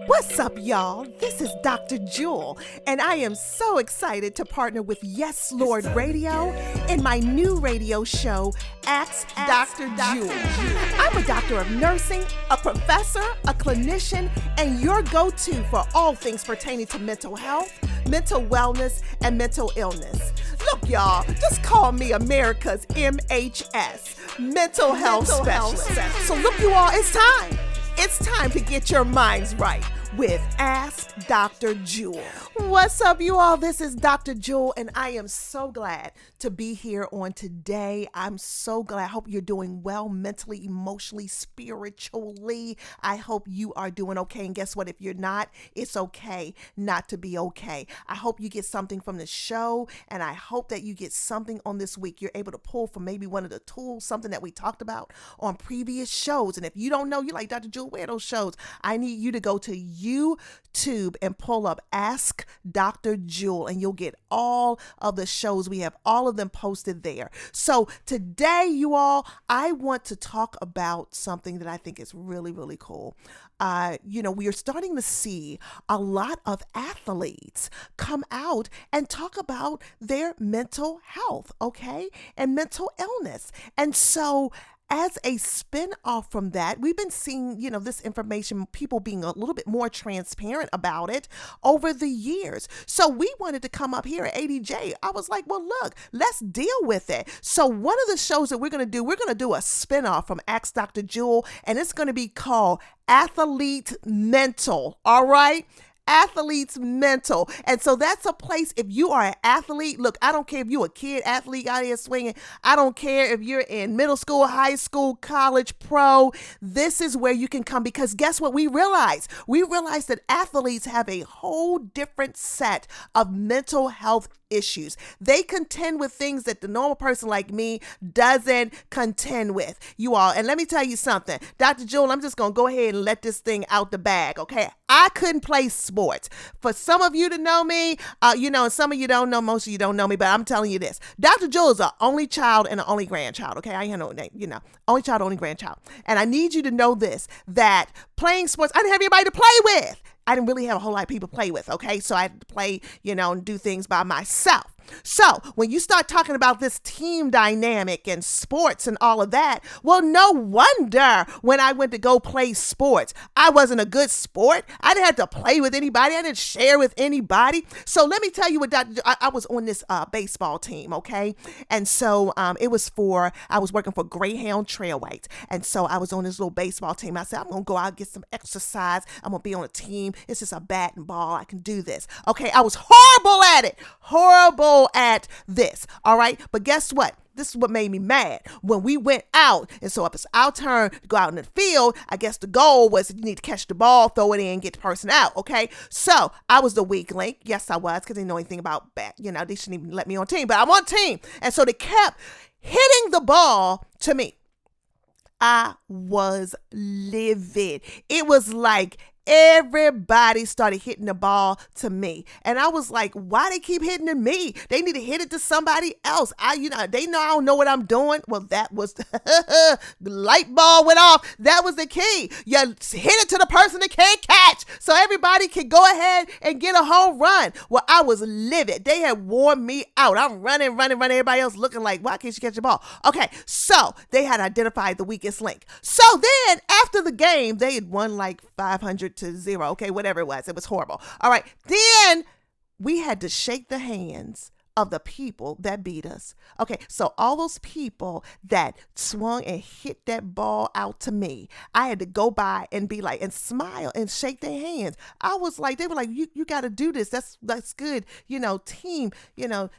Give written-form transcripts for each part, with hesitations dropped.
What's up, y'all? This is Dr. Jewel, and I am so excited to partner with Yes Lord Radio in my new radio show, Ask Dr. Jewel. I'm a doctor of nursing, a professor, a clinician, and your go-to for all things pertaining to mental health, mental wellness, and mental illness. Look, y'all, just call me America's MHS, Mental Health Specialist. So look, you all, it's time. It's time to get your minds right with Ask Dr. Jewel. What's up, you all? This is Dr. Jewel, and I am so glad to be here on today. I'm so glad. I hope you're doing well mentally, emotionally, spiritually. I hope you are doing okay. And guess what? If you're not, it's okay not to be okay. I hope you get something from the show, and I hope that you get something on this week. You're able to pull from maybe one of the tools, something that we talked about on previous shows. And if you don't know, you're like, Dr. Jewel, where are those shows? I need you to go to YouTube and pull up Ask Dr. Jewel, and you'll get all of the shows. We have all of them posted there. So today, you all, I want to talk about something that I think is really, really cool. We are starting to see a lot of athletes come out and talk about their mental health, okay, and mental illness. And so as a spin-off from that, we've been seeing, this information, people being a little bit more transparent about it over the years. So we wanted to come up here at ADJ. I was like, well, look, let's deal with it. So one of the shows that we're going to do a spin-off from Ask Dr. Jewel, and it's going to be called Athlete Mental, all right? Athletes Mental. And so that's a place, if you are an athlete, look, I don't care if you're a kid athlete out here swinging. I don't care if you're in middle school, high school, college, pro. This is where you can come, because guess what we realize? We realize that athletes have a whole different set of mental health issues. They contend with things that the normal person like me doesn't contend with, you all. And let me tell you something, Dr. Jewel, I'm just going to go ahead and let this thing out the bag, okay? I couldn't play sports. For some of you to know me, and some of you don't know, most of you don't know me, but I'm telling you this. Dr. Jewel is an only child and an only grandchild, okay? I know, only child, only grandchild. And I need you to know this, that playing sports, I didn't have anybody to play with. I didn't really have a whole lot of people to play with, okay? So I had to play, and do things by myself. So when you start talking about this team dynamic and sports and all of that, well, no wonder when I went to go play sports, I wasn't a good sport. I didn't have to play with anybody. I didn't share with anybody. So let me tell you what I was on this baseball team, okay? And so I was working for Greyhound Trailways. And so I was on this little baseball team. I said, I'm going to go out and get some exercise. I'm going to be on a team. It's just a bat and ball. I can do this. Okay, I was horrible at it. Horrible at this. All right. But guess what? This is what made me mad when we went out. And so if it's our turn to go out in the field, I guess the goal was you need to catch the ball, throw it in, get the person out. Okay. So I was the weak link. Yes, I was, because they didn't know anything about bat. They shouldn't even let me on team, but I'm on team. And so they kept hitting the ball to me. I was livid. It was like everybody started hitting the ball to me. And I was like, why they keep hitting to me? They need to hit it to somebody else. They know I don't know what I'm doing. Well, that was the light bulb went off. That was the key. You hit it to the person that can't catch, so everybody can go ahead and get a home run. Well, I was livid. They had worn me out. I'm running. Everybody else looking like, why can't you catch the ball? Okay, so they had identified the weakest link. So then after the game, they had won like 500 to 0. Okay, whatever it was. It was horrible. All right. Then we had to shake the hands of the people that beat us. Okay, so all those people that swung and hit that ball out to me, I had to go by and be like, and smile and shake their hands. I was like, they were like, you got to do this. That's good. Team,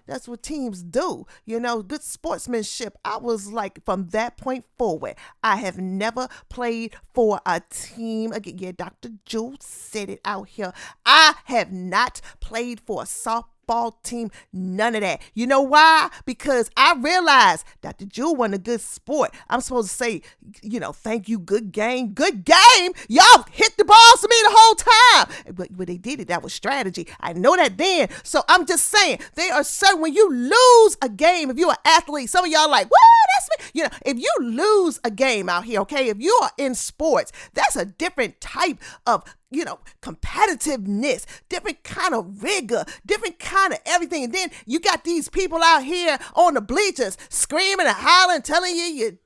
that's what teams do, good sportsmanship. I was like, from that point forward, I have never played for a team again. Yeah, Dr. Jewel said it out here. I have not played for a softball team, none of that. You know why? Because I realized Dr. Jewel wasn't a good sport. I'm supposed to say, thank you, good game. Y'all hit the balls to me the whole time. But they did it. That was strategy. I know that then. So I'm just saying, they are certain when you lose a game, if you're an athlete, some of y'all like, that's me. If you lose a game out here, okay, if you are in sports, that's a different type of competitiveness, different kind of rigor, different kind of everything. And then you got these people out here on the bleachers screaming and hollering, telling you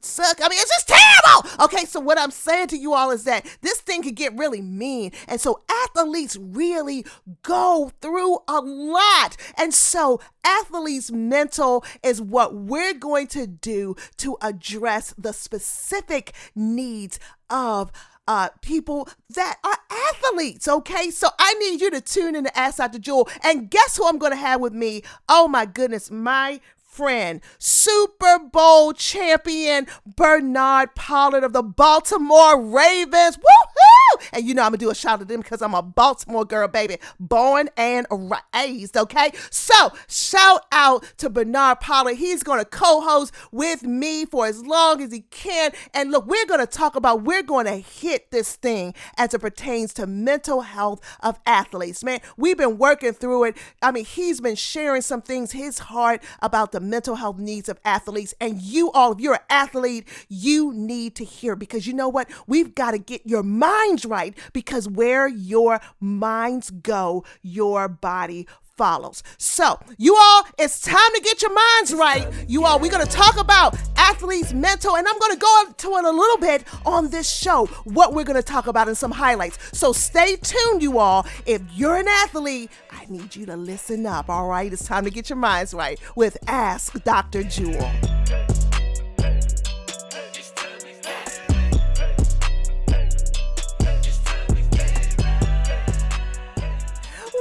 suck. I mean, it's just terrible. Okay, so what I'm saying to you all is that this thing could get really mean. And so athletes really go through a lot. And so athletes' mental is what we're going to do to address the specific needs of people that are athletes, okay? So I need you to tune in to Ask Dr. Jewel. And guess who I'm going to have with me? Oh my goodness, my friend, Super Bowl champion Bernard Pollard of the Baltimore Ravens. Woohoo! And I'm going to do a shout out to them because I'm a Baltimore girl, baby. Born and raised, okay? So shout out to Bernard Pollard. He's going to co-host with me for as long as he can. And look, we're going to hit this thing as it pertains to mental health of athletes. Man, we've been working through it. I mean, he's been sharing some things, his heart about the mental health needs of athletes. And you all, if you're an athlete, you need to hear, because you know what? We've got to get your minds right, because where your minds go, your body follows. So you all, it's time to get your minds right. You all, we're going to talk about athletes' mental, and I'm going to go into it a little bit on this show, what we're going to talk about in some highlights. So stay tuned, you all. If you're an athlete, I need you to listen up, all right? It's time to get your minds right with Ask Dr. Jewel.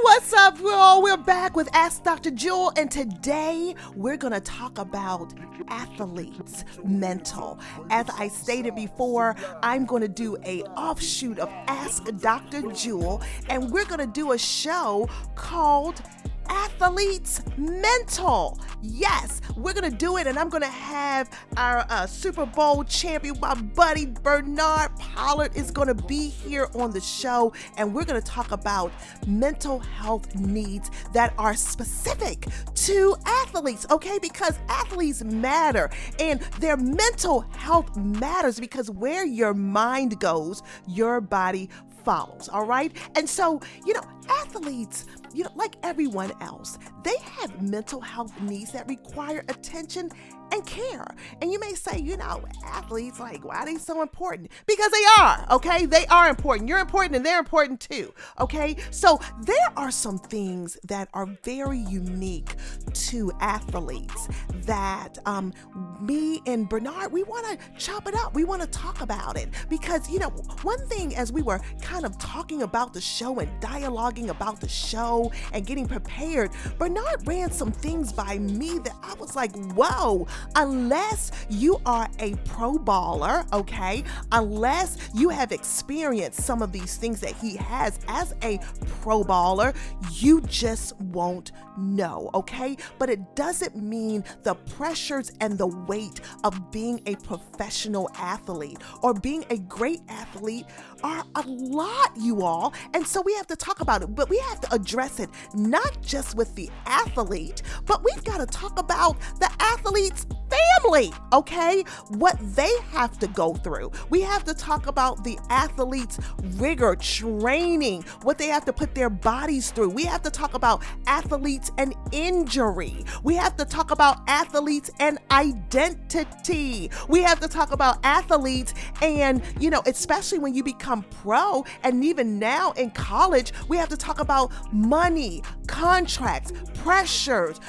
What's up, y'all? We're back with Ask Dr. Jewel, and today we're going to talk about athletes' mental. As I stated before, I'm going to do an offshoot of Ask Dr. Jewel, and we're going to do a show called Athletes Mental. Yes, we're going to do it, and I'm going to have our Super Bowl champion, my buddy Bernard Pollard, is going to be here on the show, and we're going to talk about mental health needs that are specific to athletes, okay? Because athletes matter, and their mental health matters, because where your mind goes, your body follows, all right? And so, athletes, like everyone else, they have mental health needs that require attention and care. And you may say, athletes, like, why are they so important? Because they are, okay? They are important. You're important and they're important too, okay? So there are some things that are very unique to athletes that me and Bernard, we want to chop it up. We want to talk about it because, one thing as we were kind of talking about the show and dialoguing about the show and getting prepared, Bernard ran some things by me that I was like, whoa, unless you are a pro baller, okay, unless you have experienced some of these things that he has as a pro baller, you just won't know, okay? But it doesn't mean the pressures and the weight of being a professional athlete or being a great athlete are a lot, you all. And so we have to talk about it, but we have to address it not just with the athlete, but we've got to talk about the athlete's family, okay? What they have to go through. We have to talk about the athlete's rigor, training, what they have to put their bodies through. We have to talk about athletes and injury. We have to talk about athletes and identity. We have to talk about athletes and, especially when you become pro and even now in college, we have to talk about money, contracts, pressures,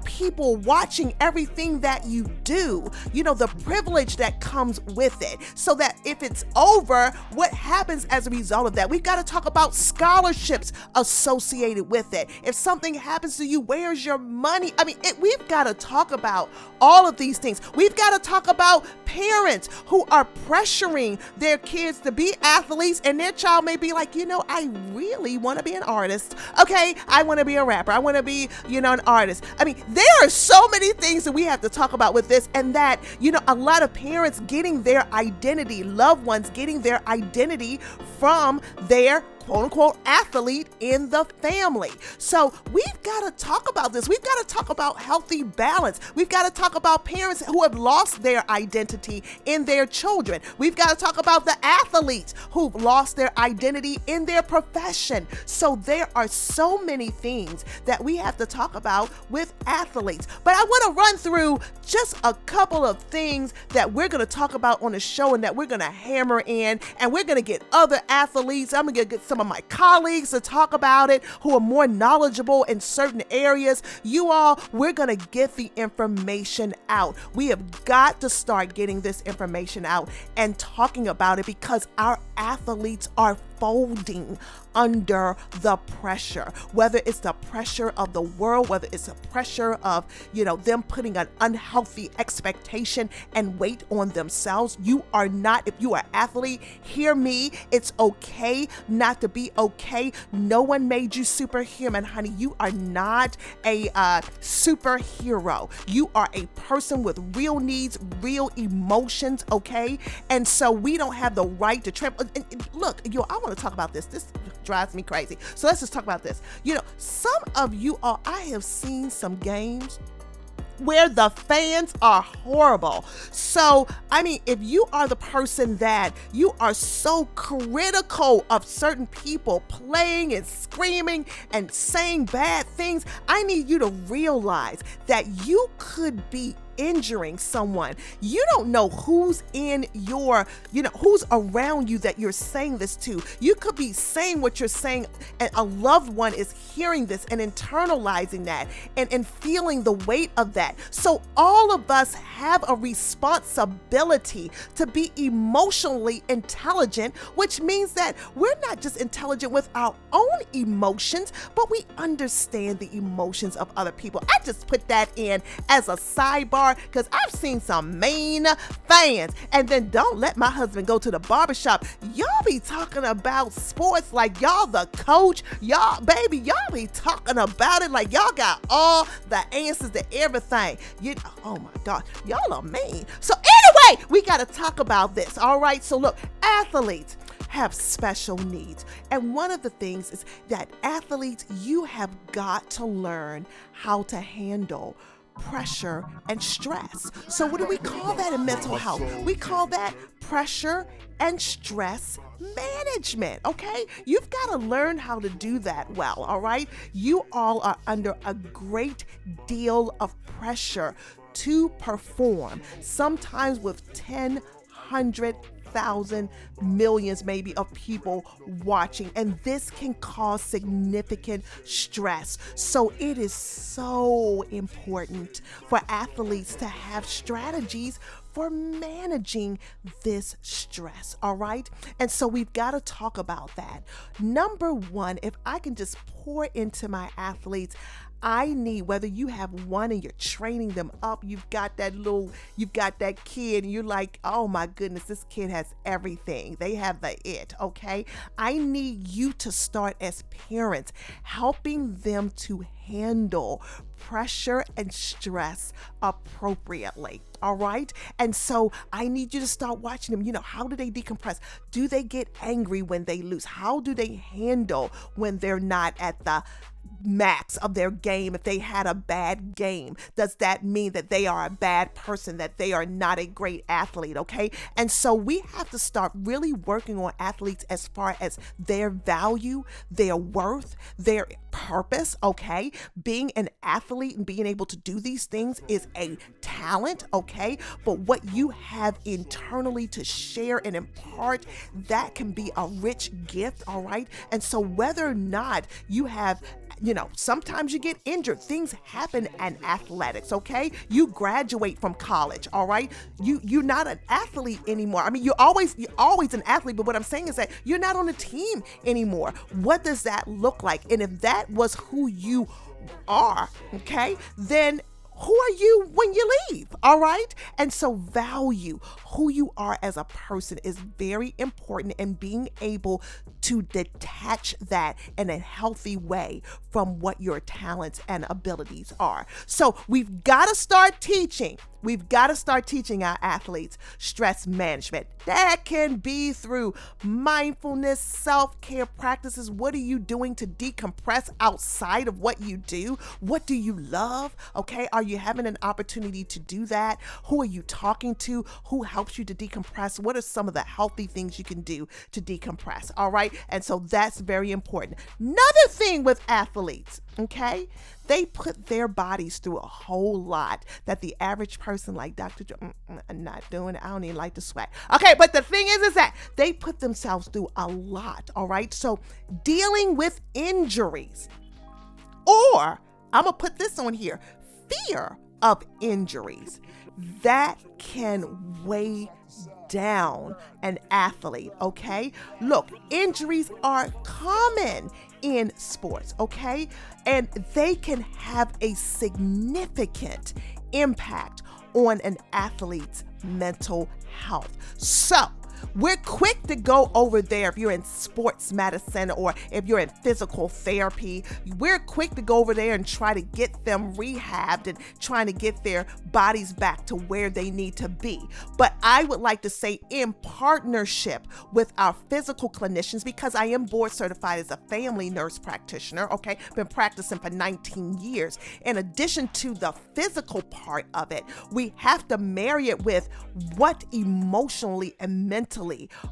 people watching everything that you do, the privilege that comes with it, so that if it's over, what happens as a result of that? We've got to talk about scholarships associated with it. If something happens to you, where's your money? I mean, we've got to talk about all of these things. We've got to talk about parents who are pressuring their kids to be athletes, and their child may be like, I really want to be an artist. Okay, I want to be a rapper. I want to be, an artist. I mean, there are so many things that we have to talk about with this, and that, a lot of parents getting their identity, loved ones getting their identity from their quote unquote athlete in the family. So we've got to talk about this. We've got to talk about healthy balance. We've got to talk about parents who have lost their identity in their children. We've got to talk about the athletes who've lost their identity in their profession. So there are so many things that we have to talk about with athletes. But I want to run through just a couple of things that we're going to talk about on the show and that we're going to hammer in, and we're going to get other athletes. I'm going to get some of my colleagues to talk about it who are more knowledgeable in certain areas. You all, we're going to get the information out. We have got to start getting this information out and talking about it because our athletes are folding under the pressure, whether it's the pressure of the world, whether it's the pressure of, them putting an unhealthy expectation and weight on themselves. You are not, if you are an athlete, hear me, it's okay not to be okay. No one made you superhuman, honey. You are not a superhero. You are a person with real needs, real emotions, okay? And so we don't have the right to trample. Look, I want to talk about this. This drives me crazy. So let's just talk about this. Some of you all, I have seen some games where the fans are horrible. So, if you are the person that you are so critical of certain people playing and screaming and saying bad things, I need you to realize that you could be injuring someone. You don't know who's in your, who's around you that you're saying this to. You could be saying what you're saying and a loved one is hearing this and internalizing that and feeling the weight of that. So all of us have a responsibility to be emotionally intelligent, which means that we're not just intelligent with our own emotions, but we understand the emotions of other people. I just put that in as a sidebar because I've seen some mean fans. And then don't let my husband go to the barbershop. Y'all be talking about sports like y'all the coach. Y'all be talking about it like y'all got all the answers to everything. Oh my God, y'all are mean. So anyway, we got to talk about this. All right. So look, athletes have special needs. And one of the things is that athletes, you have got to learn how to handle pressure and stress. So what do we call that in mental health? We call that pressure and stress management, okay? You've got to learn how to do that well, all right? You all are under a great deal of pressure to perform, sometimes with 10, 100,000, millions maybe of people watching, and this can cause significant stress. So it is so important for athletes to have strategies for managing this stress, all right? And so we've got to talk about that. Number one, if I can just pour into my athletes, I need, whether you have one and you're training them up, you've got that kid and you're like, oh my goodness, this kid has everything. They have the it, okay? I need you to start as parents, helping them to handle pressure and stress appropriately. All right. And so I need you to start watching them. How do they decompress? Do they get angry when they lose? How do they handle when they're not at the max of their game? If they had a bad game, does that mean that they are a bad person, that they are not a great athlete? Okay. And so we have to start really working on athletes as far as their value, their worth, their purpose. Okay. Being an athlete and being able to do these things is a talent. Okay. But what you have internally to share and impart, that can be a rich gift. All right. And so whether or not you have, sometimes you get injured. Things happen in athletics, okay? You graduate from college, all right? You're not an athlete anymore. You're always an athlete, but what I'm saying is that you're not on a team anymore. What does that look like? And if that was who you are, okay, then who are you when you leave? All right. And so value who you are as a person is very important, and being able to detach that in a healthy way from what your talents and abilities are. So we've got to start teaching. We've got to start teaching our athletes stress management. That can be through mindfulness, self-care practices. What are you doing to decompress outside of what you do? What do you love? Okay, are you having an opportunity to do that? Who are you talking to? Who helps you to decompress? What are some of the healthy things you can do to decompress? All right, and so that's very important. Another thing with athletes, okay, they put their bodies through a whole lot that the average person like Dr. Joe, I'm not doing it. I don't even like to sweat. Okay, but the thing is that they put themselves through a lot, all right? So dealing with injuries, or I'm going to put this on here, fear of injuries, that can weigh down an athlete, okay? Look, injuries are common in sports, okay? And they can have a significant impact on an athlete's mental health. So we're quick to go over there if you're in sports medicine or if you're in physical therapy. We're quick to go over there and try to get them rehabbed and trying to get their bodies back to where they need to be. But I would like to say, in partnership with our physical clinicians, because I am board certified as a family nurse practitioner, okay, been practicing for 19 years. In addition to the physical part of it, we have to marry it with what emotionally and mentally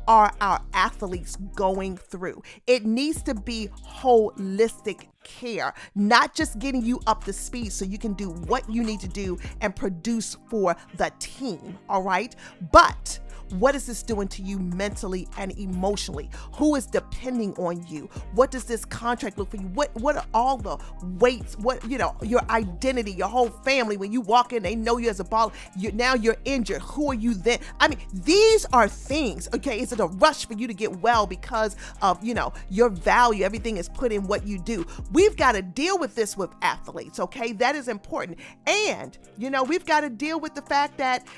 are our athletes going through. It needs to be holistic care, not just getting you up to speed so you can do what you need to do and produce for the team, all right? But what is this doing to you mentally and emotionally? Who is depending on you? What does this contract look for you? What are all the weights? What, your identity, your whole family, when you walk in, they know you as a baller. Now you're injured. Who are you then? I mean, these are things, okay? Is it a rush for you to get well because of, your value? Everything is put in what you do. We've got to deal with this with athletes, okay? That is important. And, we've got to deal with the fact that,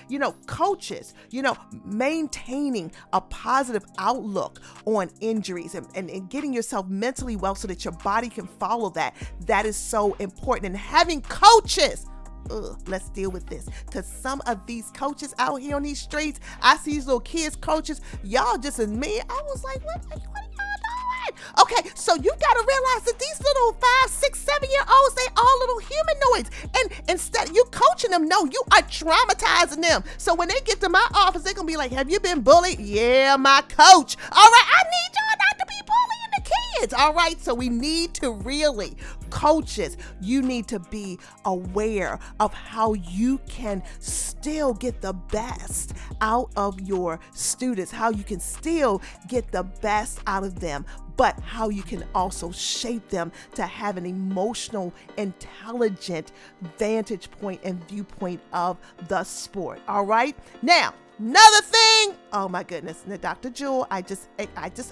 coaches, maintaining a positive outlook on injuries and getting yourself mentally well so that your body can follow that. That is so important. And having coaches, let's deal with this, because some of these coaches out here on these streets, I see these little kids coaches, y'all just as me. I was like, what are y'all doing? Okay, so you gotta realize that these little 5, 6, 7-year-olds, they all little humanoids. And instead you coaching them, no, you are traumatizing them. So when they get to my office, they're gonna be like, have you been bullied? Yeah, my coach. All right, I need y'all not to be bullying the kids. All right, so we need to really, coaches, you need to be aware of how you can still get the best out of your students, how you can still get the best out of them, but how you can also shape them to have an emotional, intelligent vantage point and viewpoint of the sport. All right. Now, another thing, oh my goodness, now, Dr. Jewel, I just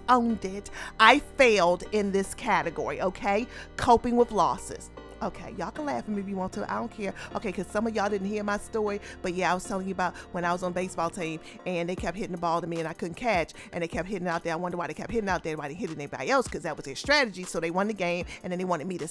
owned it. I failed in this category, okay? Coping with losses. Okay, y'all can laugh at me if you want to. I don't care. Okay, because some of y'all didn't hear my story. But yeah, I was telling you about when I was on baseball team and they kept hitting the ball to me and I couldn't catch. And they kept hitting out there. I wonder why they kept hitting out there. Why they hitting anybody else? Because that was their strategy. So they won the game. And then they wanted me to,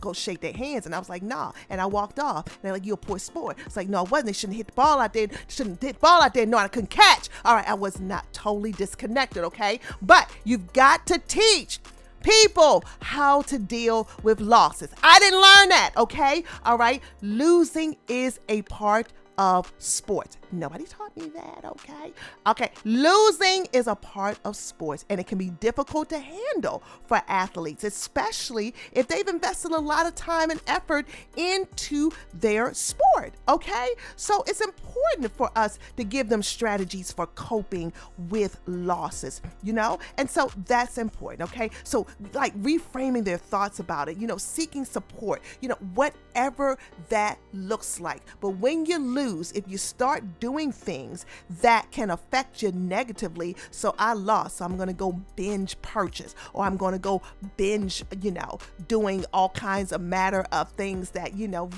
go shake their hands. And I was like, nah. And I walked off. And they're like, you're a poor sport. It's like, no, I wasn't. They shouldn't hit the ball out there. Shouldn't hit the ball out there. No, I couldn't catch. All right, I was not totally disconnected, okay? But you've got to teach people how to deal with losses. I didn't learn that, okay? All right. Losing is a part of sports. Nobody taught me that, okay? Okay, losing is a part of sports, and it can be difficult to handle for athletes, especially if they've invested a lot of time and effort into their sport, okay? So it's important for us to give them strategies for coping with losses, And so that's important, okay? So like reframing their thoughts about it, seeking support, whatever that looks like. But when you lose, if you start doing things that can affect you negatively. So I lost, so I'm going to go binge purchase, or I'm going to go binge, doing all kinds of matter of things that,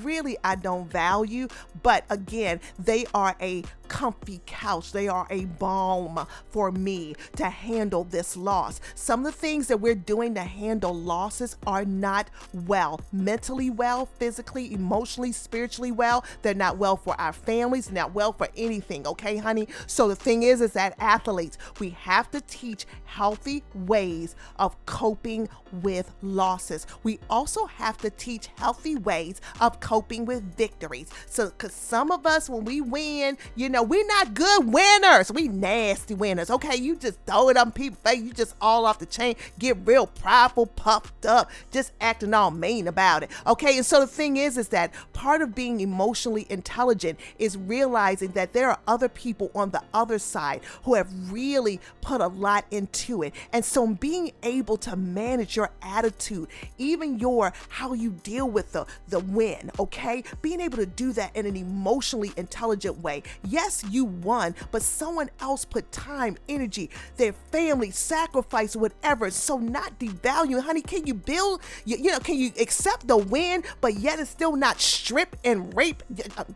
really I don't value. But again, they are a comfy couch. They are a balm for me to handle this loss. Some of the things that we're doing to handle losses are not well, mentally well, physically, emotionally, spiritually well. They're not well for our families, not well for anything. Okay, honey? So the thing is that athletes, we have to teach healthy ways of coping with losses. We also have to teach healthy ways of coping with victories. So, because some of us, when we win, we're not good winners. We nasty winners. Okay, you just throw it on people's face. You just all off the chain, get real prideful, puffed up, just acting all mean about it. Okay, and so the thing is that part of being emotionally intelligent is realizing that there are other people on the other side who have really put a lot into it. And so being able to manage your attitude, even how you deal with the win, okay? Being able to do that in an emotionally intelligent way. Yes, you won, but someone else put time, energy, their family, sacrifice, whatever. So not devaluing, honey, can you build, can you accept the win, but yet it's still not strip and rape?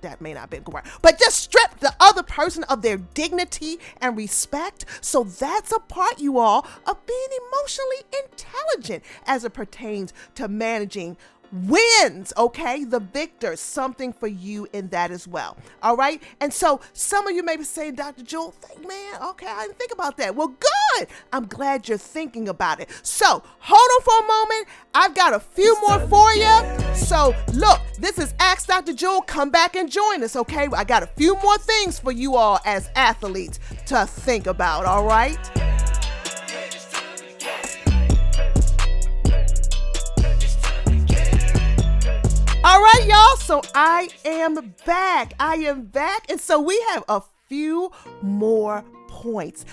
That may not be correct, but just strip the other person of their dignity and respect. So that's a part, you all, of being emotionally intelligent as it pertains to managing wins, okay? The victor, something for you in that as well, all right? And so some of you may be saying, Dr. Jewel, man, okay, I didn't think about that. Well, good. I'm glad you're thinking about it. So hold on for a moment. I've got a few more for you. So look, this is Ask Dr. Jewel. Come back and join us, okay? I got a few more things for you all as athletes to think about, all right? All right, y'all. So I am back. And so we have a few more points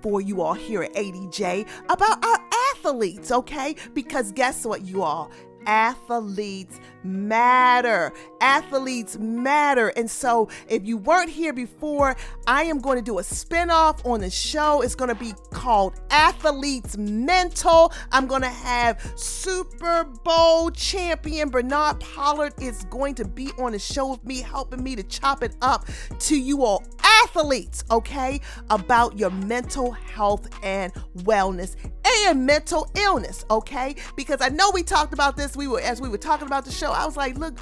for you all here at ADJ about our athletes, okay? Because guess what, you all? Athletes matter. Athletes matter. And so if you weren't here before, I am going to do a spinoff on the show. It's going to be called Athletes Mental. I'm going to have Super Bowl champion Bernard Pollard is going to be on the show with me, helping me to chop it up to you all athletes, okay, about your mental health and wellness and mental illness, okay? Because I know we talked about this. As we were talking about the show, I was like, look,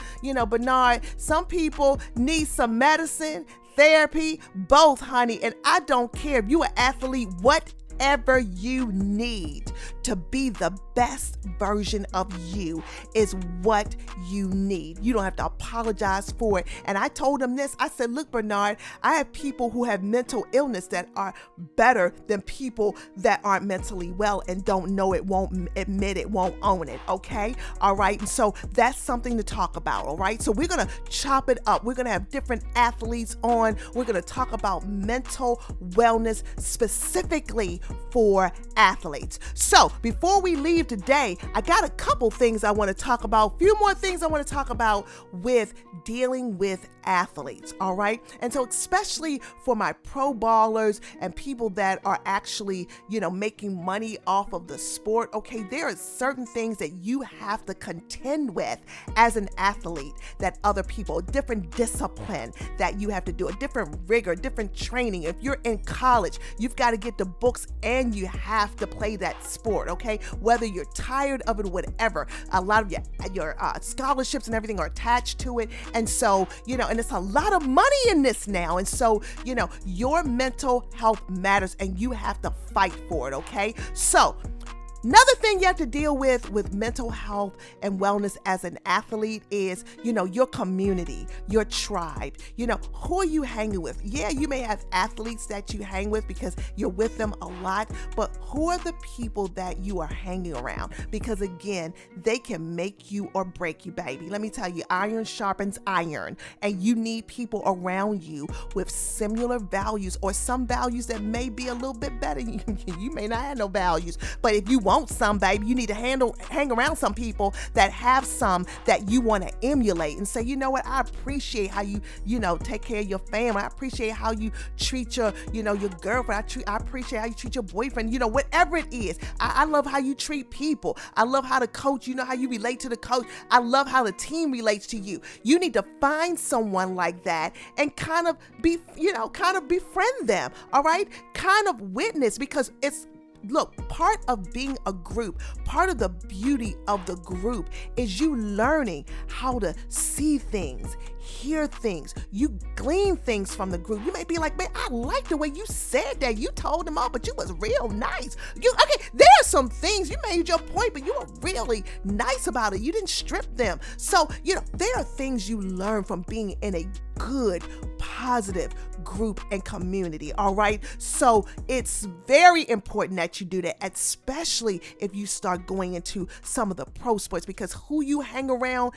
Bernard, some people need some medicine, therapy, both, honey. And I don't care if you're an athlete, whatever you need to be the best version of you is what you need. You don't have to apologize for it. And I told him this. I said, look, Bernard, I have people who have mental illness that are better than people that aren't mentally well and don't know it, won't admit it, won't own it. Okay. All right. And so that's something to talk about. All right. So we're going to chop it up. We're going to have different athletes on. We're going to talk about mental wellness specifically for athletes. So before we leave today, I got a couple things I want to talk about, a few more things I want to talk about with dealing with athletes, all right? And so especially for my pro ballers and people that are actually, making money off of the sport, okay, there are certain things that you have to contend with as an athlete that other people, different discipline that you have to do, a different rigor, different training. If you're in college, you've got to get the books and you have to play that sport, okay? Whether you're tired of it or whatever, a lot of your scholarships and everything are attached to it. And so, and it's a lot of money in this now. And so, your mental health matters and you have to fight for it, okay? So, another thing you have to deal with mental health and wellness as an athlete is, your community, your tribe. Who are you hanging with? Yeah, you may have athletes that you hang with because you're with them a lot, but who are the people that you are hanging around? Because again, they can make you or break you, baby. Let me tell you, iron sharpens iron, and you need people around you with similar values or some values that may be a little bit better. You may not have no values, but if you want want some, baby. You need to hang around some people that have some that you want to emulate and say, you know what, I appreciate how you take care of your family. I appreciate how you treat your girlfriend. I appreciate how you treat your boyfriend, whatever it is. I love how you treat people. I love how the coach, how you relate to the coach. I love how the team relates to you. You need to find someone like that and kind of befriend them, all right? Kind of witness, because part of being a group, part of the beauty of the group is you learning how to see things, hear things. You glean things from the group. You may be like, man, I like the way you said that. You told them all, but you was real nice. There are some things, you made your point, but you were really nice about it. You didn't strip them. So, there are things you learn from being in a good, positive group and community, all right? So it's very important that you do that, especially if you start going into some of the pro sports, because who you hang around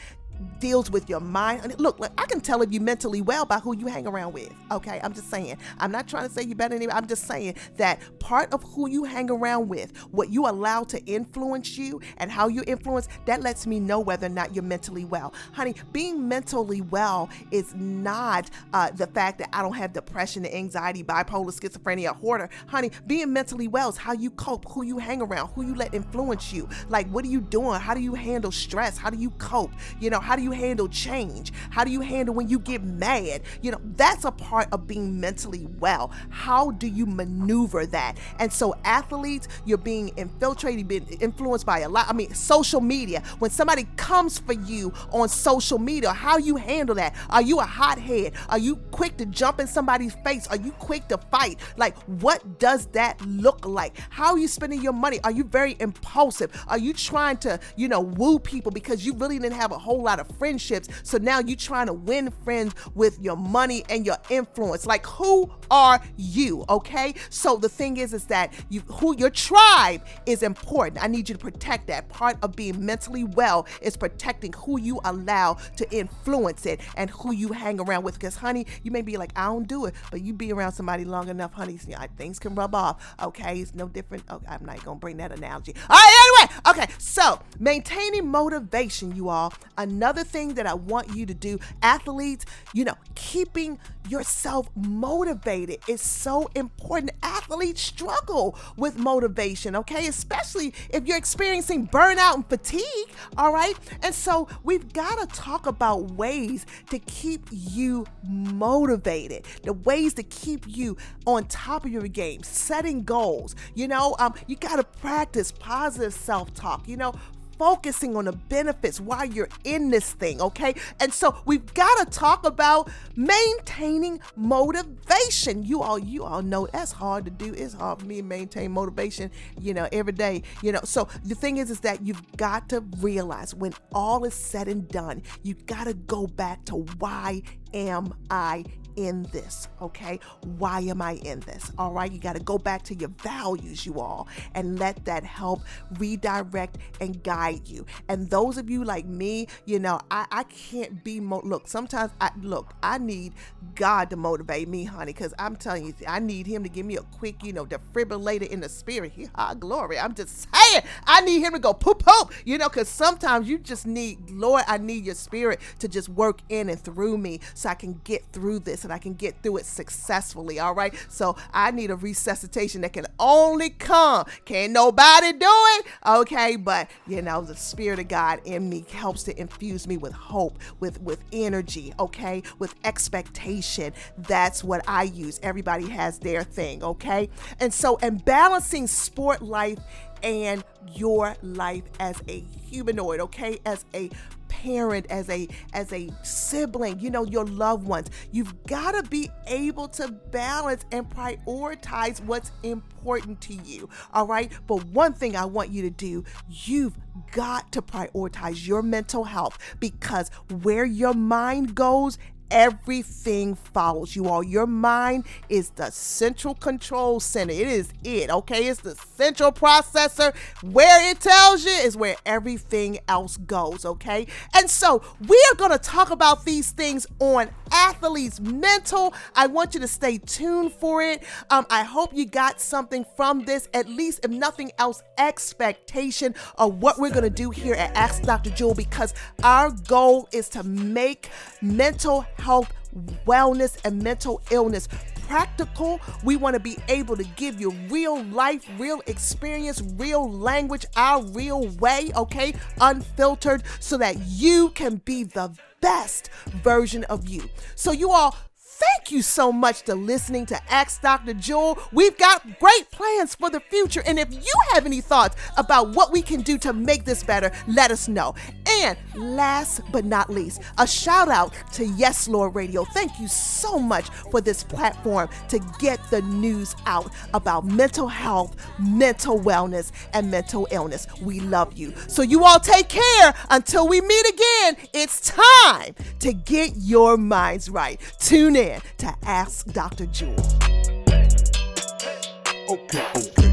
deals with your mind. And look, I can tell if you're mentally well by who you hang around with. Okay, I'm just saying. I'm not trying to say you're better than anybody. I'm just saying that part of who you hang around with, what you allow to influence you and how you influence, that lets me know whether or not you're mentally well. Honey, being mentally well is not the fact that I don't have depression, anxiety, bipolar, schizophrenia, hoarder. Honey, being mentally well is how you cope, who you hang around, who you let influence you. Like, what are you doing? How do you handle stress? How do you cope? How do you handle change? How do you handle when you get mad? That's a part of being mentally well. How do you maneuver that? And so athletes, you're being infiltrated, being influenced by social media. When somebody comes for you on social media, how you handle that? Are you a hothead? Are you quick to jump in somebody's face? Are you quick to fight? Like, what does that look like? How are you spending your money? Are you very impulsive? Are you trying to, woo people because you really didn't have a whole lot of friendships, so now you're trying to win friends with your money and your influence? Like, who are you? Okay, so the thing is that your tribe is important. I need you to protect that. Part of being mentally well is protecting who you allow to influence it and who you hang around with, because honey, you may be like, I don't do it, but you be around somebody long enough, honey, things can rub off. Okay, it's no different. Okay, I'm not gonna bring that analogy. All right, anyway, okay, so maintaining motivation, you all. Another thing that I want you to do, athletes, keeping yourself motivated is so important. Athletes struggle with motivation, okay? Especially if you're experiencing burnout and fatigue, all right? And so we've got to talk about ways to keep you motivated, the ways to keep you on top of your game, setting goals. You got to practice positive self-talk, focusing on the benefits while you're in this thing, okay? And so we've got to talk about maintaining motivation. You all know that's hard to do. It's hard for me to maintain motivation, every day, So the thing is that you've got to realize when all is said and done, you got to go back to why am I in this, okay? Why am I in this? All right, you got to go back to your values, you all, and let that help redirect and guide you. And those of you like me, I can't be sometimes I need God to motivate me, honey, because I'm telling you, I need him to give me a quick, defibrillator in the spirit. Glory. I'm just saying, I need him to go poop, because sometimes you just need, Lord, I need your spirit to just work in and through me so I can get through this and I can get through it successfully, all right? So I need a resuscitation that can only come. Can't nobody do it, okay? But, the Spirit of God in me helps to infuse me with hope, with energy, okay? With expectation. That's what I use. Everybody has their thing, okay? And so, balancing sport life and your life as a humanoid, okay? As a parent, as a sibling, your loved ones. You've got to be able to balance and prioritize what's important to you, all right? But one thing I want you to do, you've got to prioritize your mental health, because where your mind goes, everything follows. You all, your mind is the central control center. It is it, okay? It's the central processor. Where it tells you is where everything else goes, okay? And so we are going to talk about these things on Athletes Mental. I want you to stay tuned for it. I hope you got something from this, at least if nothing else, expectation of what we're going to do here at Ask Dr. Jewel, because our goal is to make mental health, wellness, and mental illness practical. We want to be able to give you real life, real experience, real language, our real way, okay? Unfiltered, so that you can be the best version of you. So you all, thank you so much for listening to Ask Dr. Jewel. We've got great plans for the future. And if you have any thoughts about what we can do to make this better, let us know. And last but not least, a shout out to Yes Lord Radio. Thank you so much for this platform to get the news out about mental health, mental wellness, and mental illness. We love you. So you all take care until we meet again. It's time to get your minds right. Tune in to Ask Dr. Jewel. Okay.